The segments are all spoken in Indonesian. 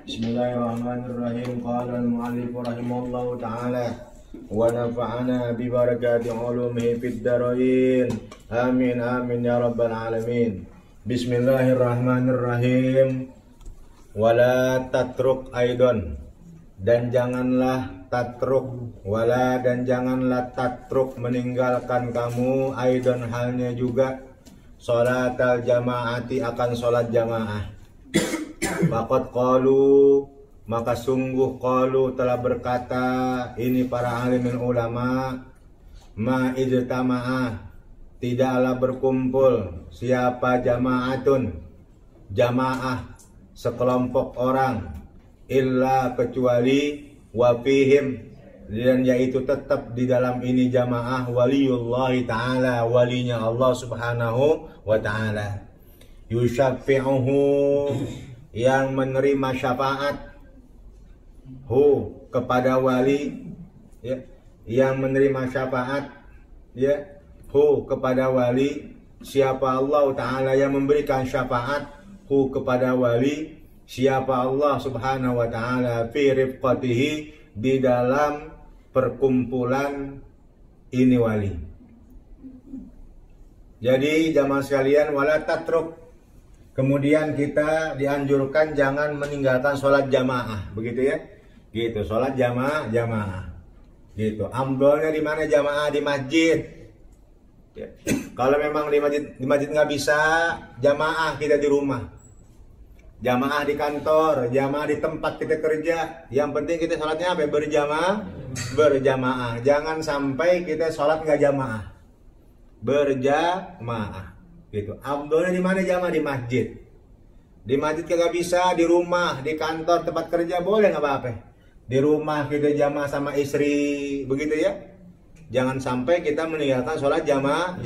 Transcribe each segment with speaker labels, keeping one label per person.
Speaker 1: Bismillahirrahmanirrahim. Qala al-mu'allif rahimahullahu ta'ala wa nafa'ana bi barakati ulumihi fid dharain. Amin amin ya rabbal alamin. Bismillahirrahmanirrahim. Wala tatruk aidon, dan janganlah tatruk, wala dan janganlah tatruk meninggalkan kamu aidon halnya juga sholatal jamaati akan sholat jamaah. Faqad qalu, maka sungguh qalu telah berkata ini para alimin ulama, ma ijtama'ah, tidaklah berkumpul siapa jamaatun, jamaah sekelompok orang, illa kecuali wafihim, dan yaitu tetap di dalam ini jamaah waliyullahi ta'ala, walinya Allah subhanahu wa ta'ala, yusyafi'uhu, yang menerima syafaat, hu kepada wali, ya, yang menerima syafaat, ya, hu kepada wali, siapa Allah Ta'ala yang memberikan syafaat, hu kepada wali, siapa Allah Subhanahu wa Ta'ala, fi rifqatihi, di dalam perkumpulan ini wali. Jadi jamaah sekalian, wala tatruk, kemudian kita dianjurkan jangan meninggalkan sholat jamaah, begitu ya, gitu, sholat jamaah, gitu. Amdolnya di mana jamaah? Di masjid. Ya. Kalau memang di masjid nggak bisa, jamaah kita di rumah, jamaah di kantor, jamaah di tempat kita kerja. Yang penting kita sholatnya apa? Berjamaah. Jangan sampai kita sholat nggak jamaah, berjamaah. Gitu. Abdulnya di mana jamaah? Di masjid. Di masjid kagak bisa, di rumah, di kantor, tempat kerja boleh nggak apa-apa. Di rumah kita jamaah sama istri, begitu ya. Jangan sampai kita meninggalkan sholat jamaah.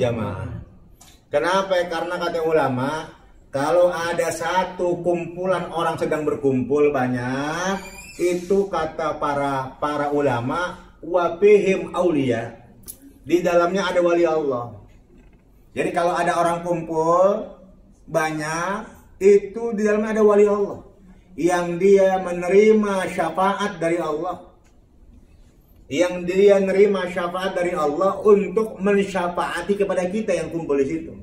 Speaker 1: Kenapa? Karena kata ulama, kalau ada satu kumpulan orang sedang berkumpul banyak, itu kata para ulama, wafihim aulia, di dalamnya ada wali Allah. Jadi kalau ada orang kumpul banyak, itu di dalamnya ada wali Allah yang dia menerima syafaat dari Allah. Yang dia menerima syafaat dari Allah untuk mensyafaati kepada kita yang kumpul di situ.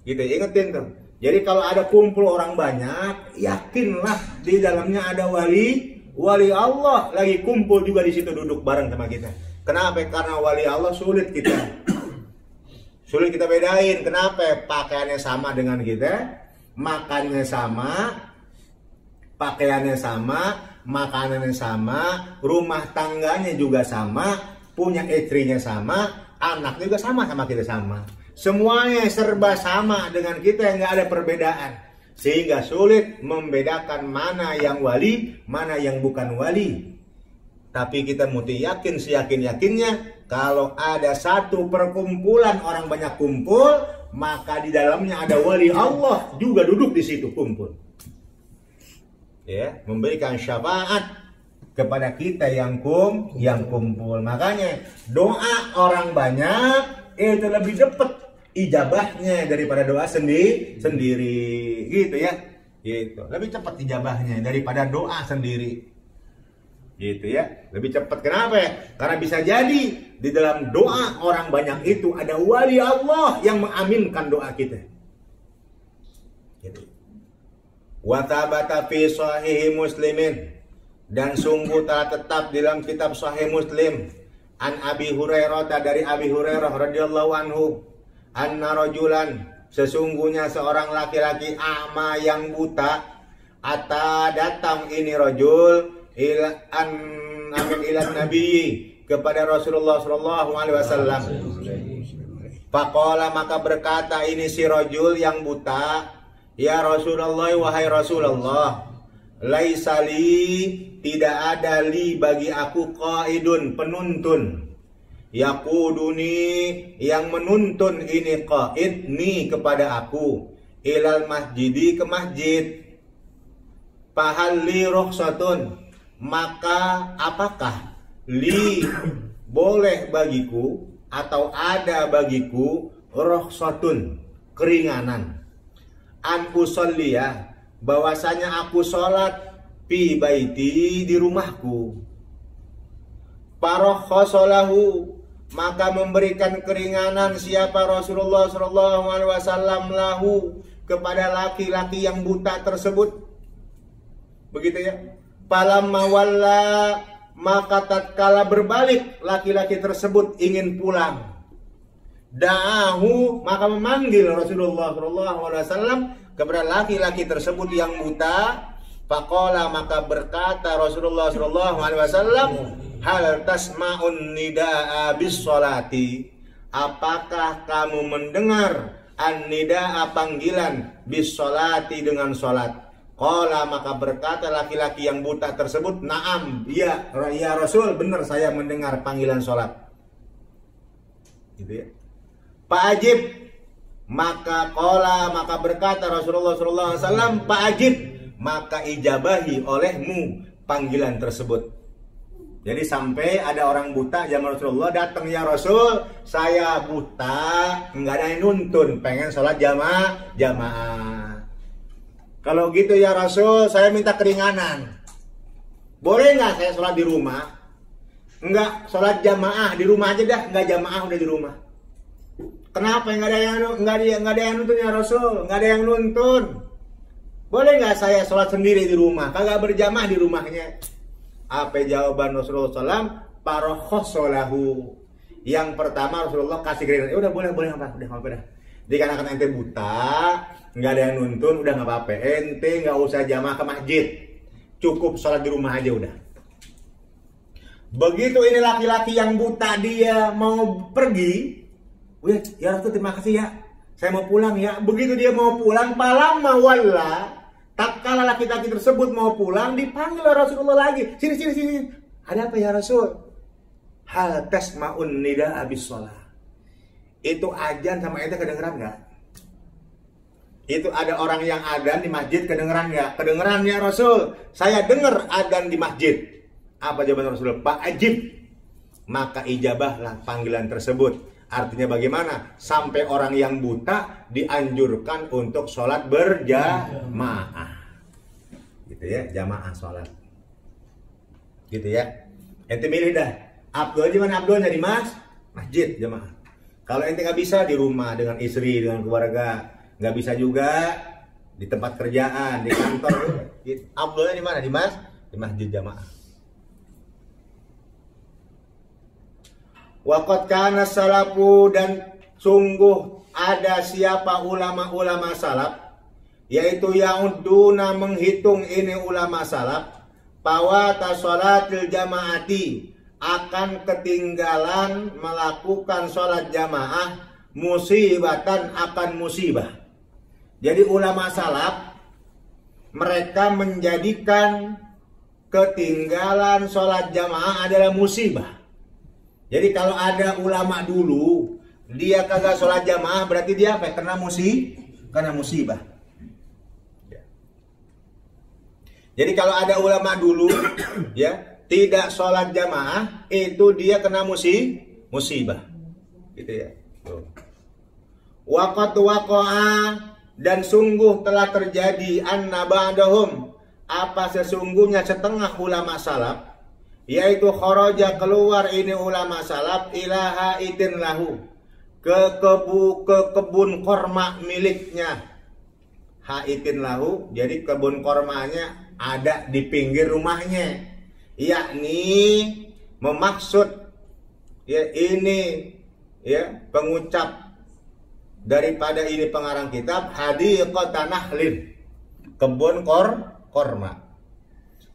Speaker 1: Gitu, ingetin tuh. Jadi kalau ada kumpul orang banyak, yakinlah di dalamnya ada wali Allah lagi kumpul juga di situ, duduk bareng sama kita. Kenapa? Karena wali Allah sulit kita bedain. Kenapa? Pakaiannya sama dengan kita, makannya sama, pakaiannya sama, makanannya sama, rumah tangganya juga sama, punya istrinya sama, anak juga sama kita sama. Semuanya serba sama dengan kita, yang nggak ada perbedaan. Sehingga sulit membedakan mana yang wali, mana yang bukan wali. Tapi kita mesti yakin, seyakin-yakinnya, kalau ada satu perkumpulan orang banyak kumpul, maka di dalamnya ada wali Allah juga duduk di situ kumpul. Ya, memberikan syafaat kepada kita yang kumpul. Makanya doa orang banyak itu lebih cepat ijabahnya daripada doa sendiri gitu ya. Gitu. Lebih cepat ijabahnya daripada doa sendiri. Gitu ya. Lebih cepat. Kenapa? Karena bisa jadi di dalam doa orang banyak itu ada wali Allah yang mengaminkan doa kita. Gitu. Wa thabata fi sahih Muslimin, dan sungguh telah tetap di dalam kitab Sahih Muslim an Abi Hurairah, dari Abi Hurairah radhiyallahu anhu, anna rajulan, sesungguhnya seorang laki-laki a'ma yang buta, ata datang ini rajul ila nabi, kepada Rasulullah sallallahu alaihi wasallam. Faqala, maka berkata ini si rajul yang buta, ya Rasulullah, wahai Rasulullah, laisali, tidak ada li bagi aku qaidun, penuntun, yaquduni, yang menuntun ini qaid ni kepada aku, ilal masjidi, ke masjid. Fahal li rukhsatun, maka apakah li boleh bagiku atau ada bagiku rukhsatun, keringanan, an usolliya, bahwasanya aku sholat fi baiti, di rumahku. Farokhosolahu, maka memberikan keringanan siapa Rasulullah sallallahu alaihi wasallam lahu, kepada laki-laki yang buta tersebut. Begitu ya. Falamma walla, maka tatkala berbalik laki-laki tersebut ingin pulang, da'ahu, maka memanggil Rasulullah sallallahu alaihi wasallam kepada laki-laki tersebut yang buta. Faqala, maka berkata Rasulullah sallallahu alaihi wasallam, hal tasma'un nida'a bis sholati, apakah kamu mendengar an-nida'a, panggilan, bis sholati, dengan sholat. Qala, maka berkata laki-laki yang buta tersebut, na'am, ya Rasul, benar saya mendengar panggilan sholat. Gitu ya. Fa'ajib, maka qala, maka berkata Rasulullah sallallahu alaihi wasallam, fa'ajib, maka ijabahi olehmu panggilan tersebut. Jadi sampai ada orang buta zaman Rasulullah datang, ya Rasul, saya buta, nggak ada yang nuntun, pengen sholat jamaah. Kalau gitu ya Rasul, saya minta keringanan. Boleh nggak saya sholat di rumah? Enggak, sholat jamaah di rumah aja dah, nggak jamaah udah di rumah. Kenapa nggak ada yang nuntun ya Rasul? Nggak ada yang nuntun. Boleh nggak saya sholat sendiri di rumah? Kagak berjamaah di rumahnya. Apa jawaban Rasulullah SAW? Farokhosolahu. Yang pertama Rasulullah kasih keringanan. Udah boleh apa? Udah apa dah. Dikarenakan ente buta, nggak ada yang nuntun, udah nggak apa-apa. Ente nggak usah jamaah ke masjid, cukup sholat di rumah aja udah. Begitu ini laki-laki yang buta, dia mau pergi, ya Rasul terima kasih ya, saya mau pulang ya. Begitu dia mau pulang, falamma walla, tatkala laki-laki tersebut mau pulang, dipanggil Rasulullah lagi. Sini. Ada apa ya Rasul? Hal tasma'un nida'a bis shalah. Itu azan sama ente kedengeran nggak? Itu ada orang yang adzan di masjid, kedengeran nggak? Kedengeran ya Rasul, saya dengar adzan di masjid. Apa jawaban Rasul? Pak Ajib, maka ijabahlah panggilan tersebut. Artinya bagaimana? Sampai orang yang buta dianjurkan untuk sholat berjamaah. Gitu ya, jamaah sholat. Gitu ya. Ente milih dah. Abdul di mana Abdulnya di masjid jamaah. Kalau ente nggak bisa di rumah dengan istri, dengan keluarga, nggak bisa juga di tempat kerjaan, di kantor. Abdulnya di mana? Di masjid jamaah. Waqad kana salafu, dan sungguh ada siapa ulama-ulama salaf, yaitu yauduna menghitung ini ulama salaf, fawata sholatil jamaati, akan ketinggalan melakukan sholat jamaah, musibatan akan musibah. Jadi ulama salaf mereka menjadikan ketinggalan sholat jamaah adalah musibah. Jadi kalau ada ulama dulu dia kagak sholat jamaah, berarti dia apa? Kena musibah. Jadi kalau ada ulama dulu ya tidak sholat jamaah, itu dia kena musibah. Gitu ya. Waqat waqa'a, dan sungguh telah terjadi anna ba'dahum, apa sesungguhnya setengah ulama salaf, yaitu kharaja keluar ini ulama salaf ilaha idin lahu, ke kebun korma miliknya. Haitin lahu, jadi kebun kormanya ada di pinggir rumahnya, yakni memaksud ya ini ya pengucap daripada ini pengarang kitab hadiqatan nahlin, kebun korma.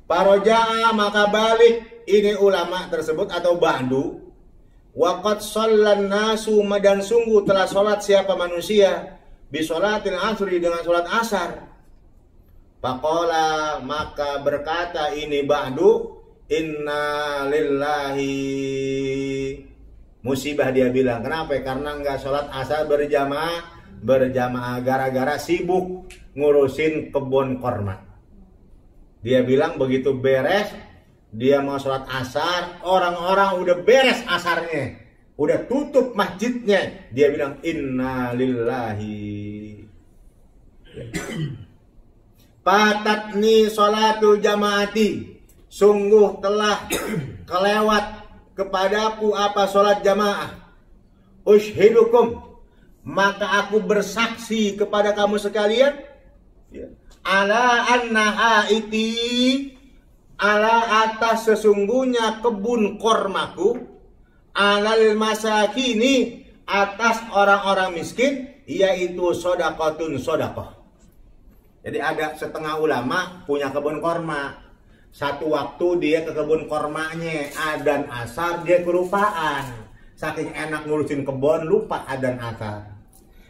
Speaker 1: Paroja, maka balik ini ulama tersebut atau ba'du, waqad shallan nasu, dan sungguh telah sholat siapa manusia bisolatil asri, dengan sholat asar. Faqala, maka berkata ini ba'du, inna lillahi, musibah dia bilang. Kenapa? Karena enggak sholat asar berjamaah gara-gara sibuk ngurusin kebun korma. Dia bilang begitu beres dia mau sholat asar, orang-orang udah beres asarnya, udah tutup masjidnya, dia bilang inna lillahi. Patatni sholatul jamaati, sungguh telah kelewat kepadaku apa sholat jamaah. Ushidukum, maka aku bersaksi kepada kamu sekalian, ala annaha iti, ala atas sesungguhnya kebun kormaku, alal masakini, atas orang-orang miskin, yaitu sodakotun sodakoh. Jadi ada setengah ulama punya kebun korma. Satu waktu dia ke kebun kormanya, adzan asar dia kelupaan. Saking enak ngurusin kebun, lupa adzan asar.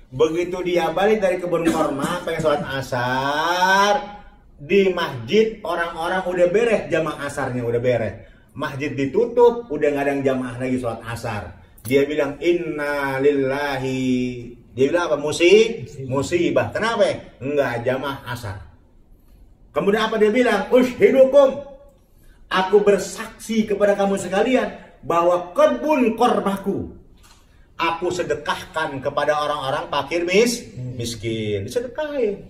Speaker 1: Begitu dia balik dari kebun korma pengen sholat asar, di masjid orang-orang udah beres jamaah asarnya, udah beres. Masjid ditutup, udah nggak ada yang jamaah lagi sholat asar. Dia bilang inna lillahi. Dia bilang apa? Musibah. Kenapa? Enggak jamaah asar. Kemudian apa dia bilang? Ushidukum, aku bersaksi kepada kamu sekalian bahwa kebun kormaku aku sedekahkan kepada orang-orang fakir miskin. Disedekahin.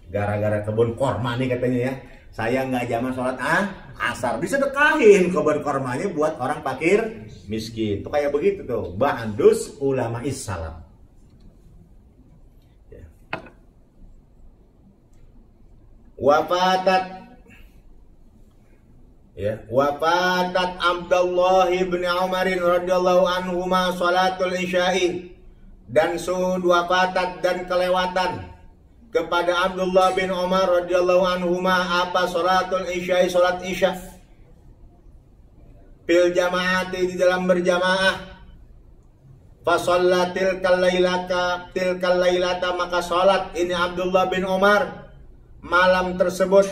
Speaker 1: Gara-gara kebun korma nih katanya ya, saya nggak jamaah sholat asar, disedekahin kebun kormanya buat orang fakir miskin. Tuh kayak begitu tuh, ba'dus ulama Islam. Wafatat Abdullah bin Umar radhiyallahu anhuma salatul isya'i, dan wafatat dan kelewatan kepada Abdullah bin Umar radhiyallahu anhuma apa salatul isya'i, salat isya, fil jamaati, di dalam berjamaah. Fa shallatil lailata, maka salat ini Abdullah bin Umar malam tersebut,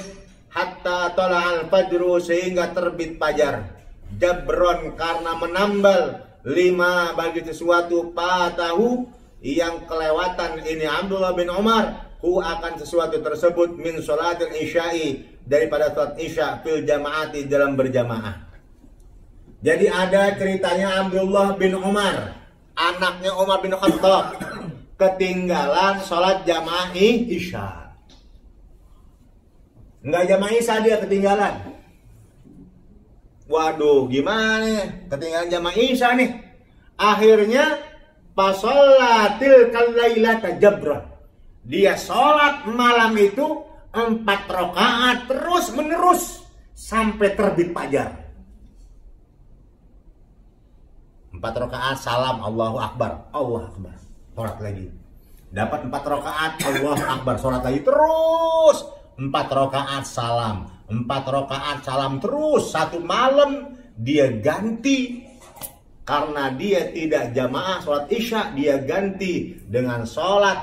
Speaker 1: hatta tola'al fajru, sehingga terbit fajar. Jabron, karena menambal, lima, bagi sesuatu, patahu, yang kelewatan ini Abdullah bin Umar, hu, akan sesuatu tersebut, min sholatil isya'i, daripada sholat isya, fil jamaati, dalam berjamaah. Jadi ada ceritanya Abdullah bin Umar anaknya Umar bin Khattab ketinggalan sholat jamaah Isya. Nggak jamaah Isya, dia ketinggalan. Waduh, gimana? Ketinggalan jamaah Isya nih. Akhirnya fasolatil kalailata jabran. Dia sholat malam itu 4 rakaat terus menerus sampai terbit fajar. 4 rakaat salam Allahu Akbar, Allahu Akbar, sholat lagi. Dapat 4 rakaat Allahu Akbar, sholat lagi terus. 4 rakaat salam, 4 rakaat salam terus. Satu malam dia ganti. Karena dia tidak jamaah sholat Isya, dia ganti dengan sholat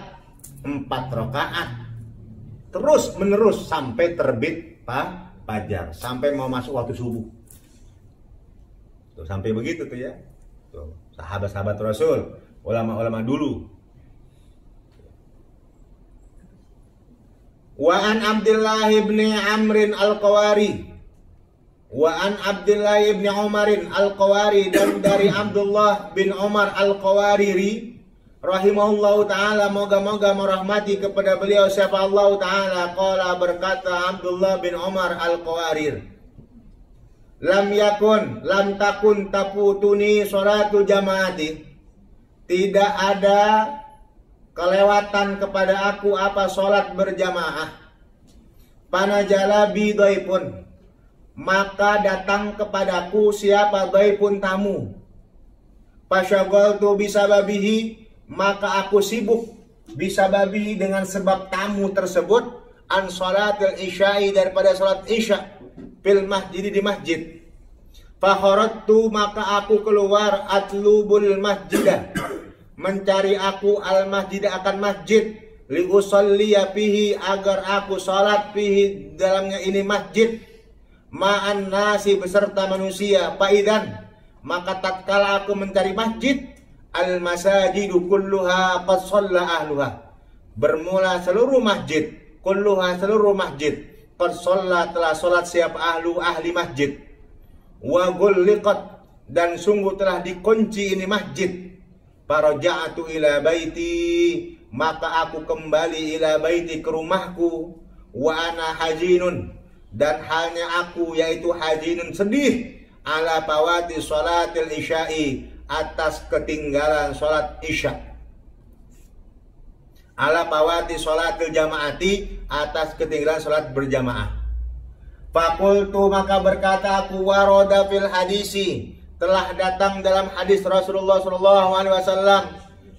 Speaker 1: 4 rakaat terus menerus sampai terbit fajar, sampai mau masuk waktu subuh. Tuh, sampai begitu tuh ya. Tuh, sahabat-sahabat Rasul, ulama-ulama dulu. Wa an Abdullah bin Amrin al-Qawari, wa an Abdullah bin Umarin al-Qawari, dan dari Abdullah bin Umar al-Qawariri rahimahullahu ta'ala, moga-moga merahmati kepada beliau siapa Allah ta'ala. Qala, berkata Abdullah bin Umar al-Qawarir, lam takun taputuni sholatu jamaati, tidak ada kelewatan kepada aku apa sholat berjamaah. Panajala bidaipun, maka datang kepadaku siapa dhaifun, tamu. Fasyaghaltu bisababihi, maka aku sibuk bisababihi dengan sebab tamu tersebut, an sholatil isya'i, daripada sholat isya, fil masjid, di masjid. Fakharajtu, maka aku keluar, atlubul masjidah, mencari aku al masjid, akan masjid, li usalliya fihi, agar aku salat fihi, dalamnya ini masjid, ma'an nasi, beserta manusia. Faidan, maka tatkala aku mencari masjid, al masajidu kulluha qad shalla ahluha, bermula seluruh masjid, kulluha, seluruh masjid, qad shalla, telah salat siapa ahli masjid. Wa ghulliqat, dan sungguh telah dikunci ini masjid. Faraja'tu ila baiti, maka aku kembali ila baiti, ke rumahku. Wa ana hajinun, dan halnya aku yaitu hajinun, sedih, ala fawati sholatil isya'i, atas ketinggalan sholat isya. Ala fawati sholatil jamaati, atas ketinggalan sholat berjamaah. Fakultu, maka berkata aku, waroda fil hadisi, telah datang dalam hadis Rasulullah SAW,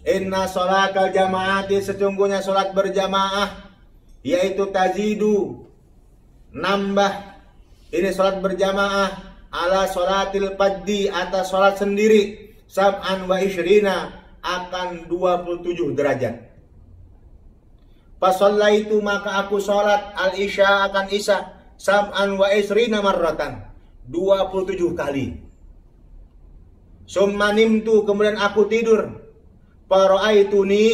Speaker 1: inna sholatal jamaati, sesungguhnya sholat berjamaah, yaitu tazidu, nambah, ini sholat berjamaah, ala sholatil faddi, atas sholat sendiri, sab'an wa isyrina, akan 27 derajat. Fasallaitu, maka aku sholat al-isya, akan isya, sab'an wa isrina marratan, 27 kali. Summa nimtu, kemudian aku tidur. Fara'aituni,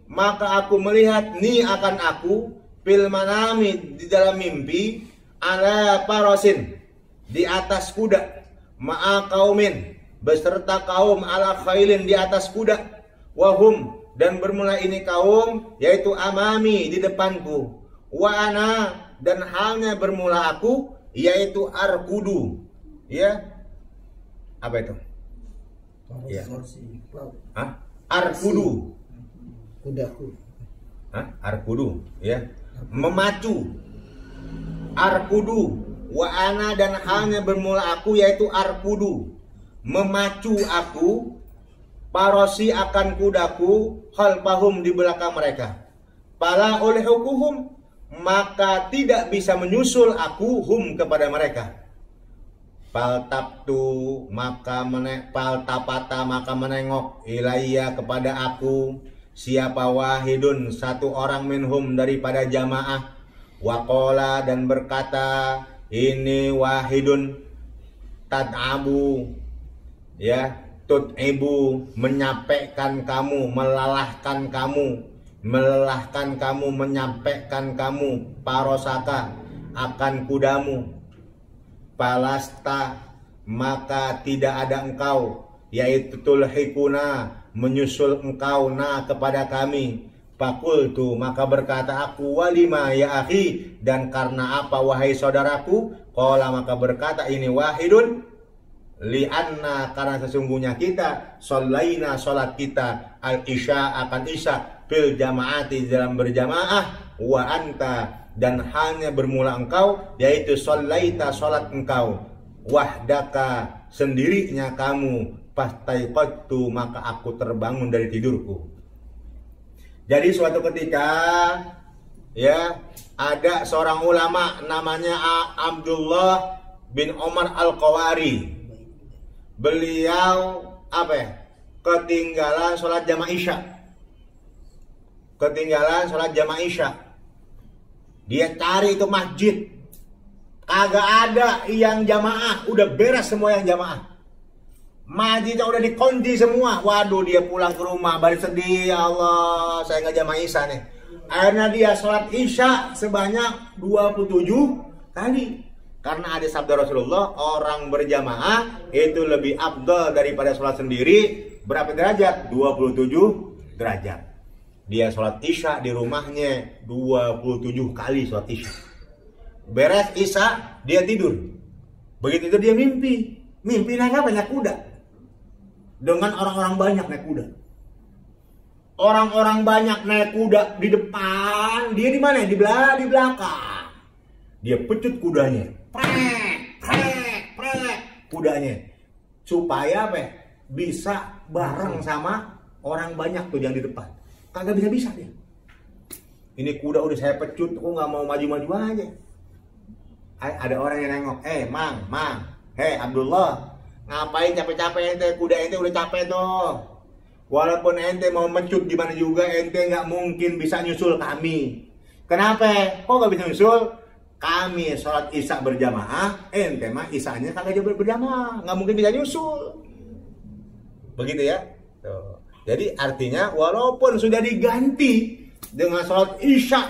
Speaker 1: maka aku melihat, ni akan aku, fil manami, di dalam mimpi, ala parasin, di atas kuda, ma'a kaumin, beserta kaum, ala khailin, di atas kuda, wahum, dan bermula ini kaum, yaitu amami, di depanku, wa ana, dan halnya bermula aku, yaitu arkudu, ya, apa itu? Ya. Hah? Arkudu,
Speaker 2: kudaku,
Speaker 1: hah? Arkudu, ya, memacu, arkudu, wa ana, dan halnya bermula aku, yaitu arkudu, memacu aku, parosi, akan kudaku, khalfahum, di belakang mereka. Pala oleh hukum, maka tidak bisa menyusul aku, hum, kepada mereka. Paltaptu, maka paltapata, maka menengok, ilayya, kepada aku, siapa wahidun, satu orang minhum, daripada jamaah. Waqala, dan berkata, ini wahidun, tad'abu, ya, tut'ibu, menyampaikan kamu, melelahkan kamu, menyampaikan kamu, parosaka, akan kudamu. Palasta, maka tidak ada engkau, yaitu tulhikuna, menyusul engkau kepada kami. Fakultu, maka berkata aku, walima ya akhi, dan karena apa wahai saudaraku? Qala, maka berkata ini wahidun, li'anna, karena sesungguhnya kita sholaina, sholat kita al-isya, akan isya, fil jamaati, dalam berjamaah, wa anta, dan hanya bermula engkau, yaitu sholaita, sholat engkau, wahdaka, sendirinya kamu, fastaiqadtu, maka aku terbangun dari tidurku. Jadi suatu ketika ya ada seorang ulama namanya Abdullah bin Umar Al-Qawari. Beliau ketinggalan sholat jamaah isya. Dia cari itu masjid, kagak ada yang jamaah, udah beres semua yang jamaah. Masjidnya udah dikunci semua. Waduh, dia pulang ke rumah balik sedih, ya Allah, saya nggak jamaah isya nih. Akhirnya dia sholat isya sebanyak 27 kali. Karena ada sabda Rasulullah, orang berjamaah itu lebih afdal daripada sholat sendiri. Berapa derajat? 27 derajat. Dia sholat isya di rumahnya 27 kali sholat isya. Beres isya, dia tidur. Begitu itu dia mimpi. Mimpi naik banyak kuda. Dengan orang-orang banyak naik kuda. Orang-orang banyak naik kuda di depan, dia di mana? Di belakang. Dia pecut kudanya. Prek. Kudanya. Supaya bisa bareng sama orang banyak tuh yang di depan. Kagak bisa dia. Ini kuda udah saya pecut, kok nggak mau maju-maju aja. Ada orang yang nengok, Mang, Abdullah, ngapain capek-capek ente? Kuda ente udah capek tuh. Walaupun ente mau mencut gimana juga, ente nggak mungkin bisa nyusul kami. Kenapa? Kok nggak bisa nyusul? Kami sholat isya berjamaah, ente mah isyanya kagak berjamaah, nggak mungkin bisa nyusul. Begitu ya. Tuh. Jadi artinya walaupun sudah diganti dengan sholat isya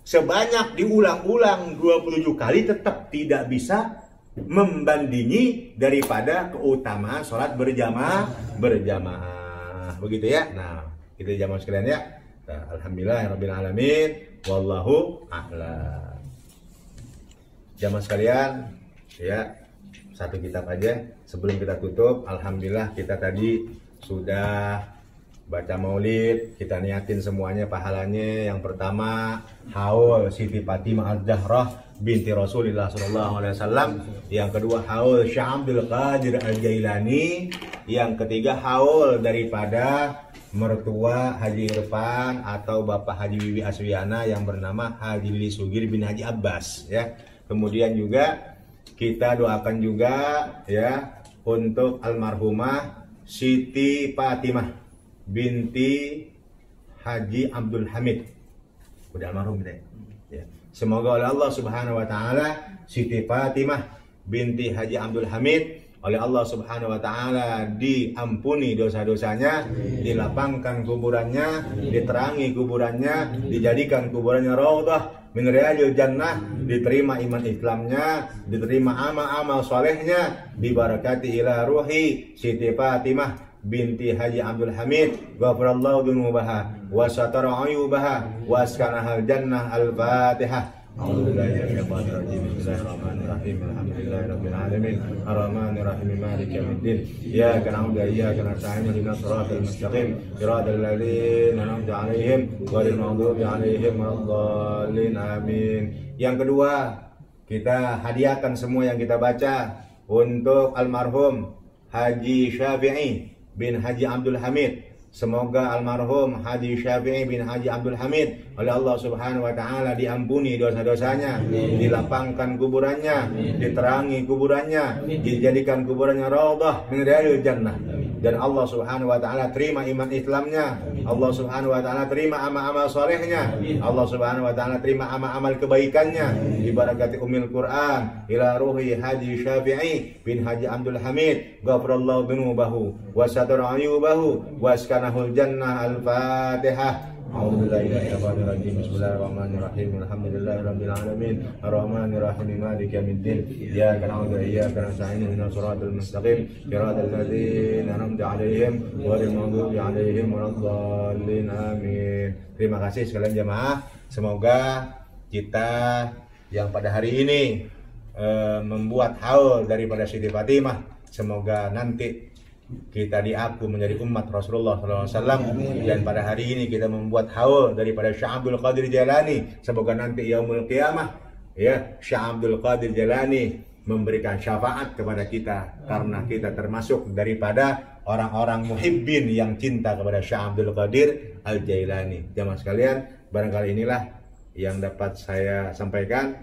Speaker 1: sebanyak diulang-ulang 27 kali, tetap tidak bisa membandingi daripada keutamaan sholat berjamaah. Begitu ya. Nah, itu jamaah sekalian ya. Nah, alhamdulillahirabbil alamin, wallahu a'lam. Jamaah sekalian ya, satu kitab aja sebelum kita tutup. Alhamdulillah kita tadi sudah baca maulid, kita niatin semuanya pahalanya. Yang pertama haul Siti Fatimah Az-Zahrah binti Rasulullah SAW. Yang kedua haul Syekh Abdul Qadir Al-Jailani. Yang ketiga haul daripada mertua Haji Irfan atau Bapak Haji Wiwi Aswiana yang bernama Haji Lili Sugir bin Haji Abbas ya. Kemudian juga kita doakan juga ya untuk almarhumah Siti Fatimah binti Haji Abdul Hamid, udah almarhum deh. Ya. Semoga oleh Allah Subhanahu Wa Taala Siti Fatimah binti Haji Abdul Hamid oleh Allah Subhanahu Wa Taala diampuni dosa-dosanya, dilapangkan kuburannya, diterangi kuburannya, dijadikan kuburannya raudhah min riyadil jannah, diterima iman Islamnya, diterima amal-amal solehnya, dibarakati ila ruhi Siti Fatimah binti Haji Abdul Hamid, ghafarallahu dunubaha wa satara ayubaha wa askanahal jannah. Al-Fatihah. Bismillahirrahmanirrahim. Alhamdulillahirabbil alamin. Arrahmanir rahim. Maliki yaumiddin. Iyyaka na'budu wa iyyaka nasta'in. Ihdinas siratal mustaqim. Shiratal ladzina an'amta 'alaihim ghairil maghdubi 'alaihim waladdallin. Amin. Yang kedua, kita hadiahkan semua yang kita baca untuk almarhum Haji Syafi'i bin Haji Abdul Hamid. Semoga almarhum Haji Syafi'i bin Haji Abdul Hamid oleh Allah Subhanahu Wa Taala diampuni dosa-dosanya, dilapangkan kuburannya, diterangi kuburannya, dijadikan kuburannya raudhah min riyadil jannah, dan Allah Subhanahu Wa Taala terima iman Islamnya, Allah Subhanahu Wa Taala terima amal-amal solehnya, Allah Subhanahu Wa Taala terima amal-amal kebaikannya. Dibarakati Ummul Quran ila ruhi Haji Syafi'i bin Haji Abdul Hamid, ghafarallahu dunubahu wa satara ayubahu wa askanahul jannah. Al-Fatihah. A'udzubillahi Bismillahirrahmanirrahim. Alhamdulillahirabbil alamin. Arrahmanir rahim. Maliki yaumiddin. Iyyaka na'budu wa iyyaka nasta'in. Ihdinas siratal mustaqim. Shiratal ladzina an'amta 'alaihim ghairil maghdubi 'alaihim waladdallin. Amin. Terima kasih sekalian jamaah. Semoga kita yang pada hari ini membuat haul daripada Siti Fatimah, semoga nanti kita diaku menjadi umat Rasulullah SAW. Dan pada hari ini kita membuat haul daripada Syekh Abdul Qadir Jailani, semoga nanti yaumul qiyamah ya Syekh Abdul Qadir Jailani memberikan syafaat kepada kita, karena kita termasuk daripada orang-orang muhibbin yang cinta kepada Syekh Abdul Qadir Al Jailani. Jamaah sekalian, barangkali inilah yang dapat saya sampaikan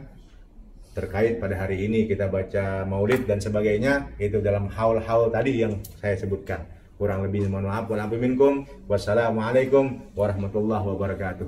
Speaker 1: terkait pada hari ini kita baca maulid dan sebagainya, itu dalam haul-haul tadi yang saya sebutkan. Kurang lebih mohon maaf. Wassalamualaikum warahmatullahi wabarakatuh.